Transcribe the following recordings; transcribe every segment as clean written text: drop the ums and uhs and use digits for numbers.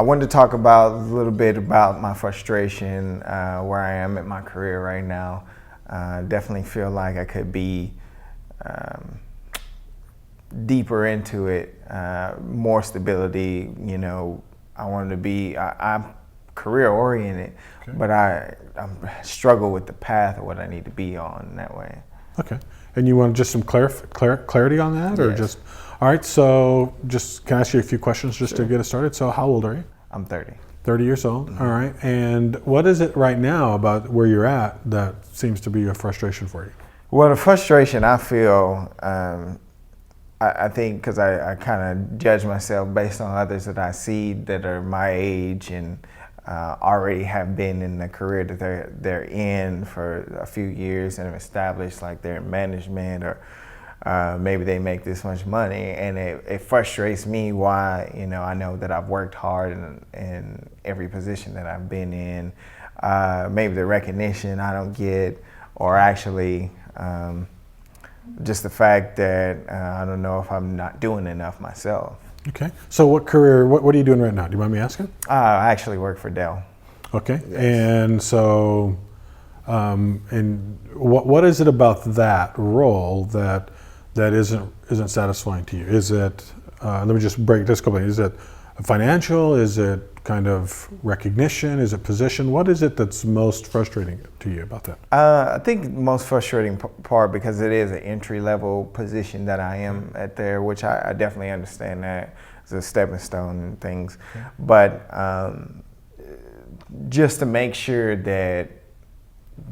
I wanted to talk about a little bit about my frustration, where I am at my career right now. Definitely feel like I could be deeper into it, more stability. You know, I wanted to be. I'm career oriented, okay. But I struggle with the path of what I need to be on that way. Okay, and you want just some clarity on that, or yes. Just all right? So, just can I ask you a few questions just Sure. to get us started? So, how old are you? I'm 30. 30 years old. Mm-hmm. All right, and what is it right now about where you're at that seems to be a frustration for you? Well, the frustration I feel, I think because I kind of judge myself based on others that I see that are my age and already have been in the career that they're in for a few years and have established, like they're in management or maybe they make this much money, and it frustrates me why, you know, I know that I've worked hard in every position that I've been in. Maybe the recognition I don't get, or actually just the fact that I don't know if I'm not doing enough myself. Okay. So what are you doing right now? Do you mind me asking? I actually work for Dell. Okay. Yes. And so, and what is it about that role that isn't satisfying to you? Is it, let me just break this couple. Is it financial? Is it kind of recognition? Is it position? What is it that's most frustrating to you about that? I think the most frustrating part, because it is an entry-level position that I am at there, which I definitely understand that it's a stepping stone and things. Okay. But just to make sure that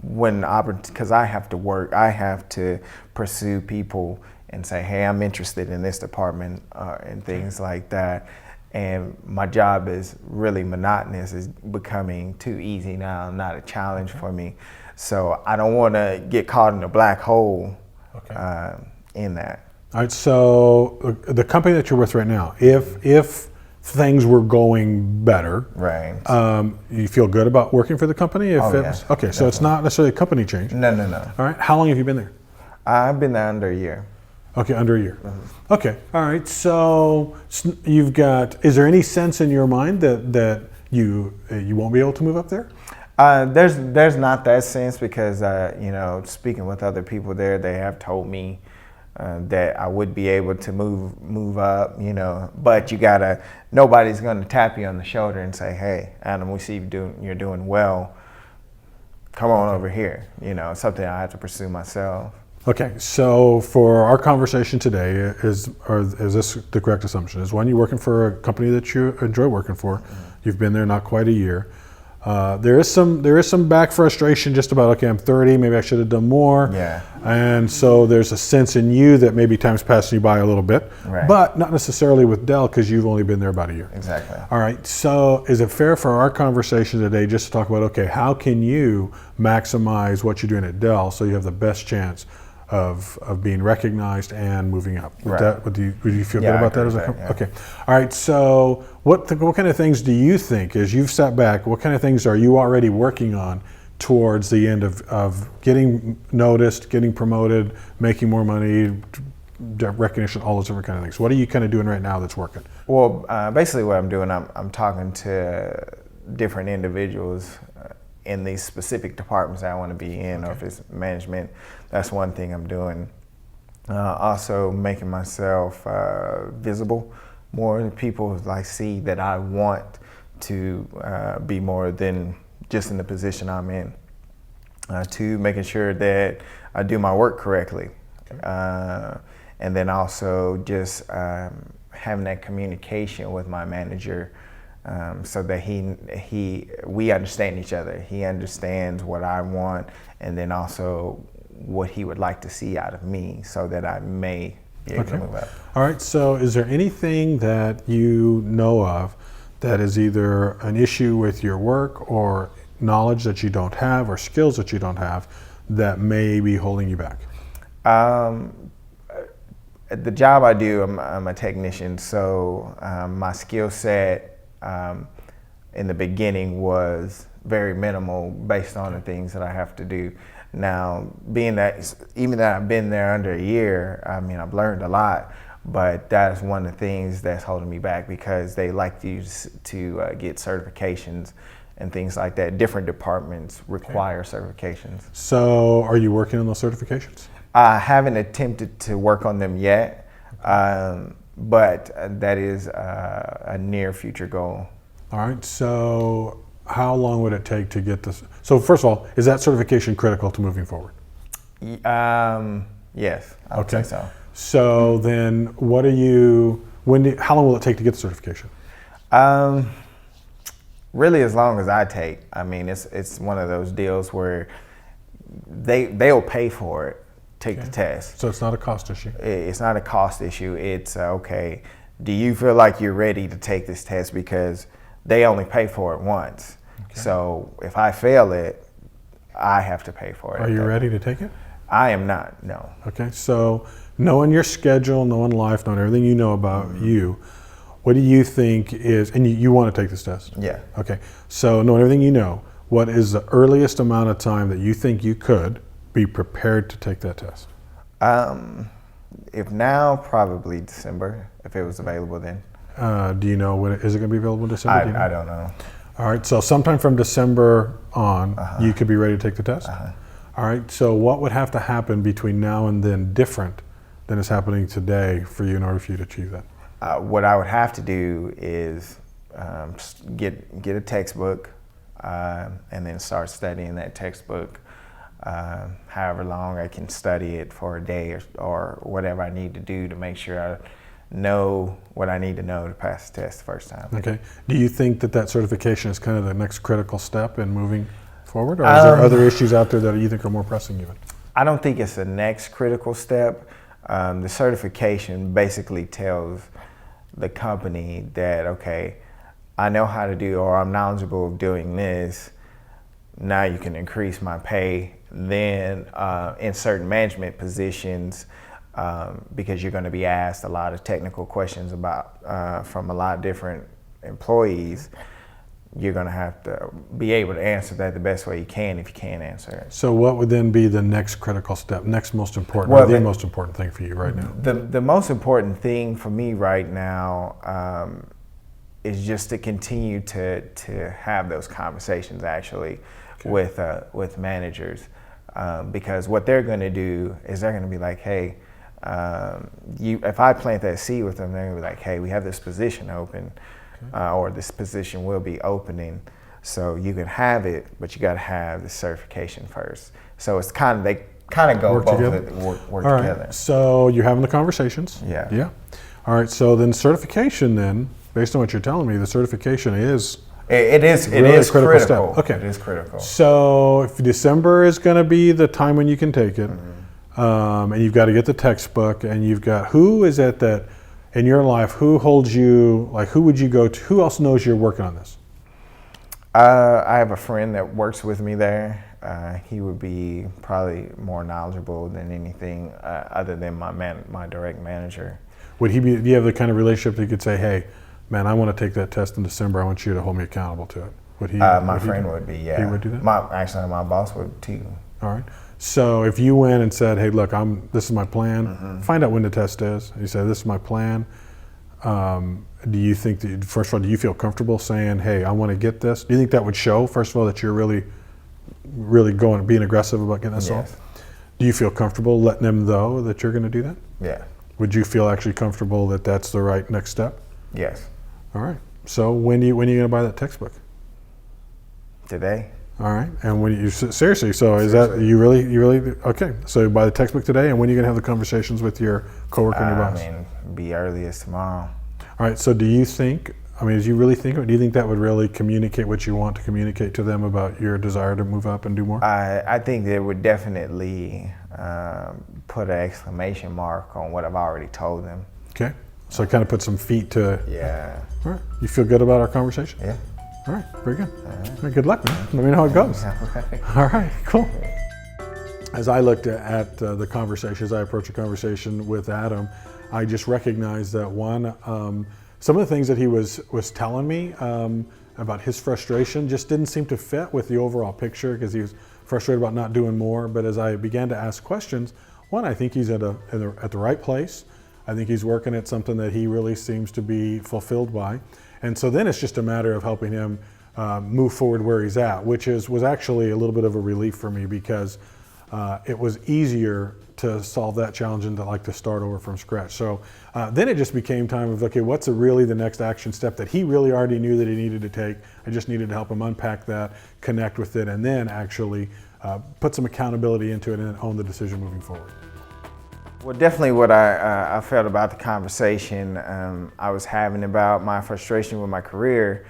because I have to work, I have to pursue people and say, hey, I'm interested in this department and things like that. And my job is really monotonous. It's becoming too easy now, not a challenge for me. So I don't want to get caught in a black hole in that. All right, so the company that you're with right now, if things were going better, right? You feel good about working for the company? Yeah, okay, definitely. So it's not necessarily a company change. No. All right, how long have you been there? I've been there under a year. Okay, under a year. Mm-hmm. Okay, all right. So you've got. Is there any sense in your mind that you won't be able to move up there? There's not that sense, because you know, speaking with other people there, they have told me that I would be able to move up. You know, but nobody's going to tap you on the shoulder and say, hey, Adam, we see you're doing well. Come on over here. You know, it's something I have to pursue myself. Okay, so for our conversation today, is this the correct assumption? Is one, you're working for a company that you enjoy working for. Mm-hmm. You've been there not quite a year. There is some back frustration just about, okay, I'm 30, maybe I should have done more. Yeah. And so there's a sense in you that maybe time's passing you by a little bit, right. But not necessarily with Dell, because you've only been there about a year. Exactly. All right, so is it fair for our conversation today just to talk about, okay, how can you maximize what you're doing at Dell so you have the best chance of being recognized and moving up? Right. Would you feel good about that? Yeah. Okay. All right. So what kind of things do you think, as you've sat back, what kind of things are you already working on towards the end of getting noticed, getting promoted, making more money, recognition, all those different kind of things? What are you kind of doing right now that's working? Well, basically what I'm doing, I'm talking to different individuals in these specific departments that I want to be in, or if it's management, that's one thing I'm doing. Also making myself visible more. People see that I want to be more than just in the position I'm in. To making sure that I do my work correctly. And then also just having that communication with my manager, so that we understand each other. He understands what I want, and then also what he would like to see out of me, so that I may be able to move up. All right, so is there anything that you know of that is either an issue with your work, or knowledge that you don't have, or skills that you don't have, that may be holding you back? The job I do, I'm a technician, so my skill set in the beginning was very minimal based on the things that I have to do. Now, being that even that I've been there under a year, I mean, I've learned a lot, But that's one of the things that's holding me back, because they like you to get certifications and things like that. Different departments require certifications. So are you working on those certifications? I haven't attempted to work on them yet, but that is a near future goal. All right, so how long would it take to get this? So first of all, is that certification critical to moving forward? Yes, I would say so. So then how long will it take to get the certification? Really, as long as I take. I mean, it's one of those deals where they'll pay for it, take the test. So it's not a cost issue? It's not a cost issue. It's okay, do you feel like you're ready to take this test? Because they only pay for it once. Okay. So if I fail it, I have to pay for it. Are you ready to take it? I am not, no. Okay, so knowing your schedule, knowing life, knowing everything you know about you, what do you think is, and you want to take this test? Yeah. Okay, so knowing everything you know, what is the earliest amount of time that you think you could be prepared to take that test? If now, probably December, if it was available then. Do you know when is it going to be available in December? I don't know. All right, so sometime from December on, you could be ready to take the test? All right, so what would have to happen between now and then different than is happening today for you in order for you to achieve that? What I would have to do is get a textbook and then start studying that textbook. However long I can study it for a day or whatever I need to do to make sure I know what I need to know to pass the test the first time. Okay. Do you think that certification is kind of the next critical step in moving forward, or is there other issues out there that you think are more pressing even? I don't think it's the next critical step. The certification basically tells the company that, okay, I know how to do, or I'm knowledgeable of doing this. Now you can increase my pay. Then in certain management positions, because you're going to be asked a lot of technical questions about from a lot of different employees, you're going to have to be able to answer that the best way you can if you can answer it. So what would then be the next critical step, next most important, well, the most important thing for you right now? The most important thing for me right now is just to continue to have those conversations actually with managers, because what they're going to do is they're going to be like, hey, if I plant that seed with them, they're going to be like, hey, we have this position open. Or this position will be opening, so you can have it, but you got to have the certification first. So it's they kind of go work both together. Work All together. Right. So you're having the conversations. Yeah. All right. So then certification, then based on what you're telling me, the certification is it is critical. Step. Okay. It is critical. So if December is going to be the time when you can take it, and you've got to get the textbook, and you've got who is at that. In your life, who holds you, like who would you go to? Who else knows you're working on this? I have a friend that works with me there. He would be probably more knowledgeable than anything other than my direct manager. Would he be, do you have the kind of relationship that you could say, hey, man, I want to take that test in December. I want you to hold me accountable to it. Would he? My friend would be, yeah. He would do that? My boss would too. All right. So if you went and said, hey, look, this is my plan, find out when the test is. You say, this is my plan. Do you think that, first of all, do you feel comfortable saying, hey, I want to get this? Do you think that would show, first of all, that you're really being aggressive about getting this off? Do you feel comfortable letting them know that you're going to do that? Yeah. Would you feel actually comfortable that that's the right next step? Yes. All right. So when are you going to buy that textbook? Today. All right, and when you seriously, so is that you really okay? So you buy the textbook today, and when are you gonna have the conversations with your coworker and your boss? I mean, be early as tomorrow. All right. So do you think? I mean, do you really think? Do you think that would really communicate what you want to communicate to them about your desire to move up and do more? I think it would definitely put an exclamation mark on what I've already told them. Okay. So kind of put some feet to. Yeah. All right. You feel good about our conversation? Yeah. All right, very good. All right, good luck, man. Let me know how it goes. All right, cool. As I looked at the conversation, as I approached a conversation with Adam, I just recognized that some of the things that he was telling me about his frustration just didn't seem to fit with the overall picture, because he was frustrated about not doing more. But as I began to ask questions, I think he's at the right place. I think he's working at something that he really seems to be fulfilled by. And so then it's just a matter of helping him move forward where he's at, which was actually a little bit of a relief for me, because it was easier to solve that challenge and to start over from scratch. So then it just became time of, okay, what's really the next action step that he really already knew that he needed to take? I just needed to help him unpack that, connect with it, and then actually put some accountability into it and own the decision moving forward. Well, definitely what I felt about the conversation I was having about my frustration with my career.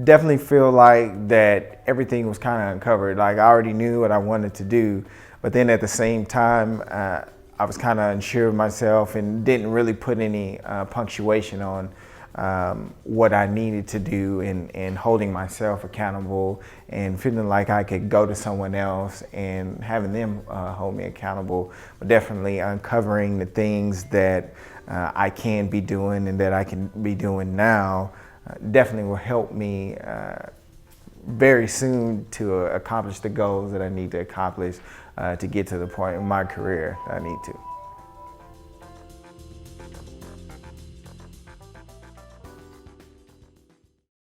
Definitely feel like that everything was kind of uncovered. Like, I already knew what I wanted to do, but then at the same time, I was kind of unsure of myself and didn't really put any punctuation on what I needed to do, and holding myself accountable and feeling like I could go to someone else and having them hold me accountable. But definitely uncovering the things that I can be doing and that I can be doing now definitely will help me very soon to accomplish the goals that I need to accomplish to get to the point in my career that I need to.